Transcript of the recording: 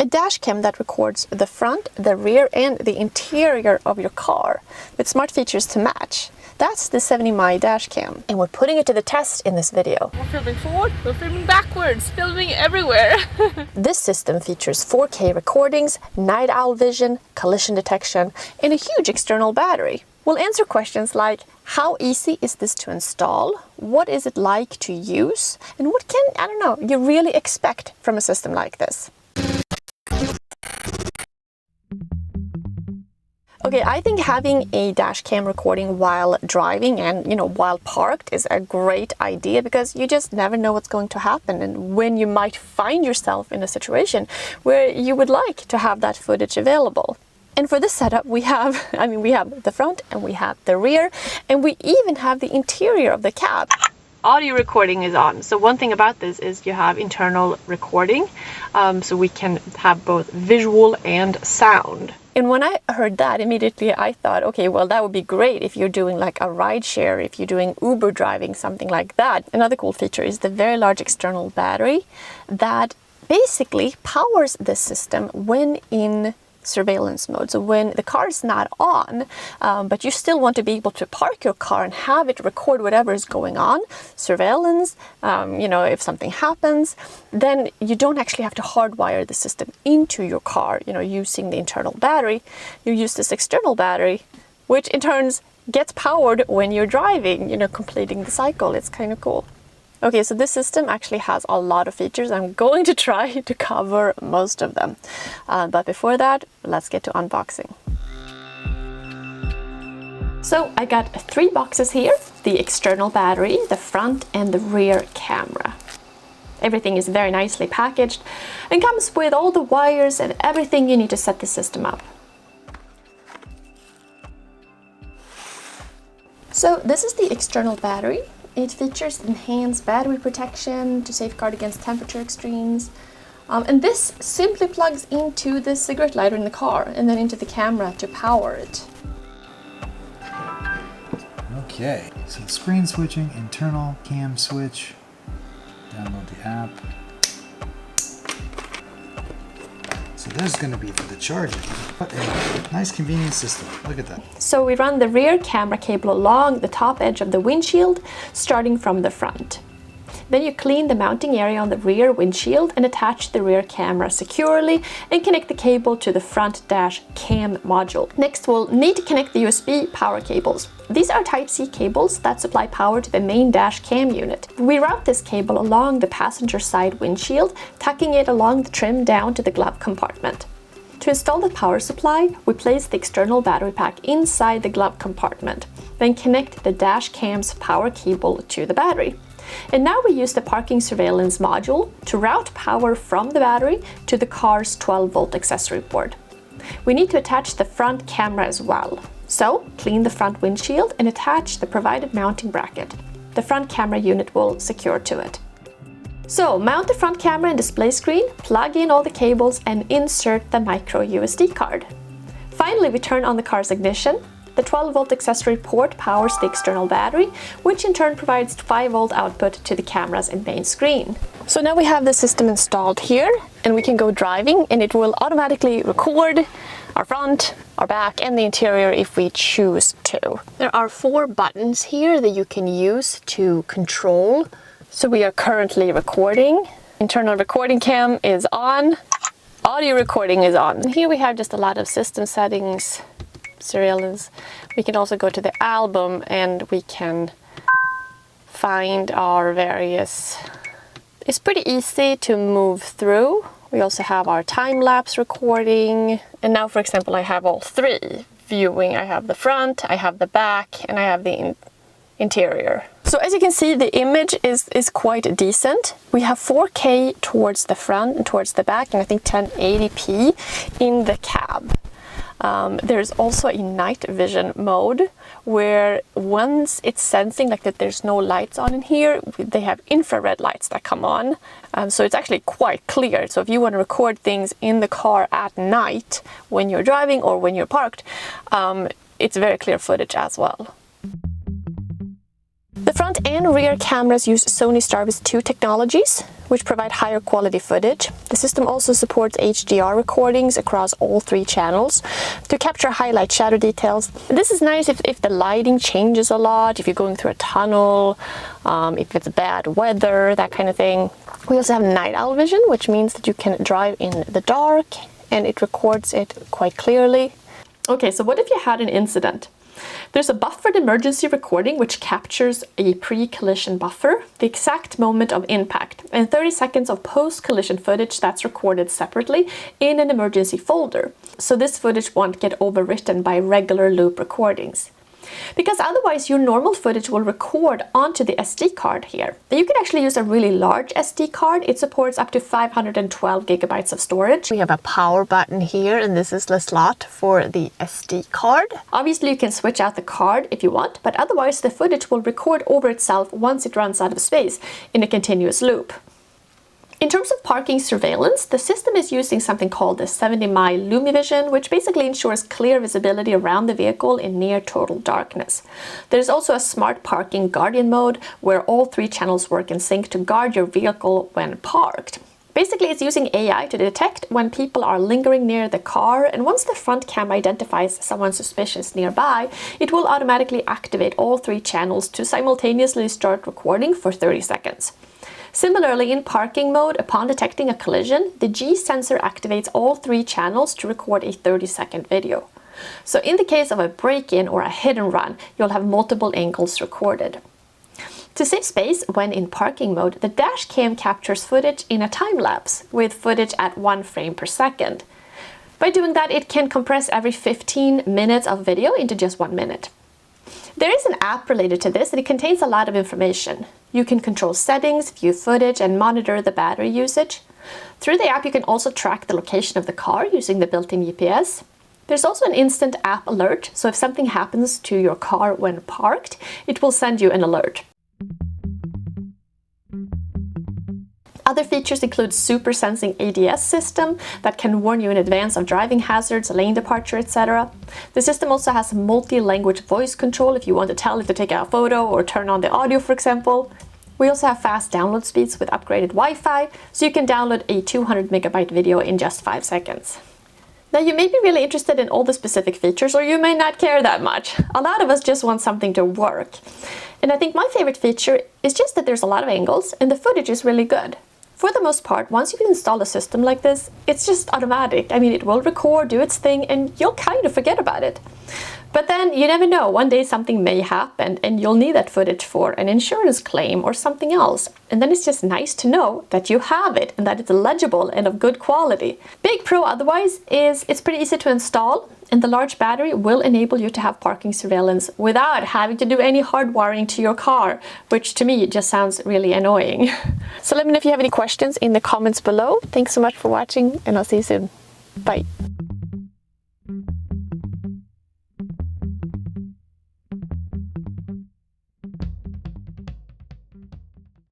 a dash cam that records the front, the rear and the interior of your car with smart features to match. That's the 70mi dash cam, and we're putting it to the test in this video. We're filming forward, we're filming backwards, filming everywhere. This system features 4K recordings, night owl vision, collision detection, and a huge external battery. We'll answer questions like, how easy is this to install? What is it like to use? And what can, you really expect from a system like this? Okay, I think having a dash cam recording while driving and, while parked is a great idea, because you just never know what's going to happen and when you might find yourself in a situation where you would like to have that footage available. And for this setup, we have the front and we have the rear, and we even have the interior of the cab. Audio recording is on. So one thing about this is you have internal recording, so we can have both visual and sound. And when I heard that, immediately I thought, okay, well, that would be great if you're doing like a ride share, if you're doing Uber driving, something like that. Another cool feature is the very large external battery that basically powers the system when in surveillance mode. So when the car is not on, but you still want to be able to park your car and have it record whatever is going on, surveillance, if something happens, then you don't actually have to hardwire the system into your car, using the internal battery. You use this external battery, which in turn gets powered when you're driving, completing the cycle. It's kind of cool. Okay, so this system actually has a lot of features. I'm going to try to cover most of them. But before that, let's get to unboxing. So I got 3 boxes here: the external battery, the front and the rear camera. Everything is very nicely packaged and comes with all the wires and everything you need to set the system up. So this is the external battery. It features enhanced battery protection to safeguard against temperature extremes. And this simply plugs into the cigarette lighter in the car and then into the camera to power it. Okay, so screen switching, internal cam switch, download the app. So this is going to be for the charging. What a nice convenient system. Look at that. So we run the rear camera cable along the top edge of the windshield, starting from the front. Then you clean the mounting area on the rear windshield and attach the rear camera securely and connect the cable to the front dash cam module. Next, we'll need to connect the USB power cables. These are Type-C cables that supply power to the main dash cam unit. We route this cable along the passenger side windshield, tucking it along the trim down to the glove compartment. To install the power supply, we place the external battery pack inside the glove compartment, then connect the dash cam's power cable to the battery. And now we use the parking surveillance module to route power from the battery to the car's 12-volt accessory board. We need to attach the front camera as well. So, clean the front windshield and attach the provided mounting bracket. The front camera unit will secure to it. So, mount the front camera and display screen, plug in all the cables and insert the micro USB card. Finally, we turn on the car's ignition. The 12-volt accessory port powers the external battery, which in turn provides 5-volt output to the cameras and main screen. So now we have the system installed here, and we can go driving, and it will automatically record our front, our back, and the interior if we choose to. There are 4 buttons here that you can use to control. So we are currently recording. Internal recording cam is on. Audio recording is on. And here we have just a lot of system settings, surveillance. We can also go to the album and we can find our various... It's pretty easy to move through. We also have our time-lapse recording. And now, for example, I have all 3 viewing. I have the front, I have the back, and I have the interior. So as you can see, the image is quite decent. We have 4K towards the front and towards the back, and I think 1080p in the cab. There's also a night vision mode where once it's sensing like that there's no lights on in here, they have infrared lights that come on. So it's actually quite clear. So if you want to record things in the car at night when you're driving or when you're parked, it's very clear footage as well. The front and rear cameras use Sony Starvis 2 technologies, which provide higher quality footage. The system also supports HDR recordings across all 3 channels to capture highlight shadow details. This is nice if the lighting changes a lot, if you're going through a tunnel, if it's bad weather, that kind of thing. We also have night owl vision, which means that you can drive in the dark and it records it quite clearly. Okay, so what if you had an incident? There's a buffered emergency recording which captures a pre-collision buffer, the exact moment of impact, and 30 seconds of post-collision footage that's recorded separately in an emergency folder. So this footage won't get overwritten by regular loop recordings. Because otherwise your normal footage will record onto the SD card here. You can actually use a really large SD card. It supports up to 512 gigabytes of storage. We have a power button here, and this is the slot for the SD card. Obviously you can switch out the card if you want, but otherwise the footage will record over itself once it runs out of space in a continuous loop. In terms of parking surveillance, the system is using something called the 70-mile LumiVision, which basically ensures clear visibility around the vehicle in near total darkness. There's also a smart parking guardian mode, where all 3 channels work in sync to guard your vehicle when parked. Basically, it's using AI to detect when people are lingering near the car, and once the front camera identifies someone suspicious nearby, it will automatically activate all 3 channels to simultaneously start recording for 30 seconds. Similarly, in parking mode, upon detecting a collision, the G sensor activates all 3 channels to record a 30-second video. So in the case of a break-in or a hit and run, you'll have multiple angles recorded. To save space when in parking mode, the dash cam captures footage in a time lapse with footage at 1 frame per second. By doing that, it can compress every 15 minutes of video into just 1 minute. There is an app related to this, and it contains a lot of information. You can control settings, view footage, and monitor the battery usage. Through the app, you can also track the location of the car using the built-in GPS. There's also an instant app alert, so if something happens to your car when parked, it will send you an alert. Other features include super sensing ADS system that can warn you in advance of driving hazards, lane departure, etc. The system also has multi-language voice control if you want to tell it to take a photo or turn on the audio, for example. We also have fast download speeds with upgraded Wi-Fi, so you can download a 200 megabyte video in just 5 seconds. Now, you may be really interested in all the specific features, or you may not care that much. A lot of us just want something to work. And I think my favorite feature is just that there's a lot of angles and the footage is really good. For the most part, once you can install a system like this, it's just automatic. I mean, it will record, do its thing, and you'll kind of forget about it. But then you never know, one day something may happen and you'll need that footage for an insurance claim or something else. And then it's just nice to know that you have it and that it's legible and of good quality. Big pro otherwise is it's pretty easy to install, and the large battery will enable you to have parking surveillance without having to do any hard wiring to your car, which to me just sounds really annoying. So let me know if you have any questions in the comments below. Thanks so much for watching, and I'll see you soon. Bye.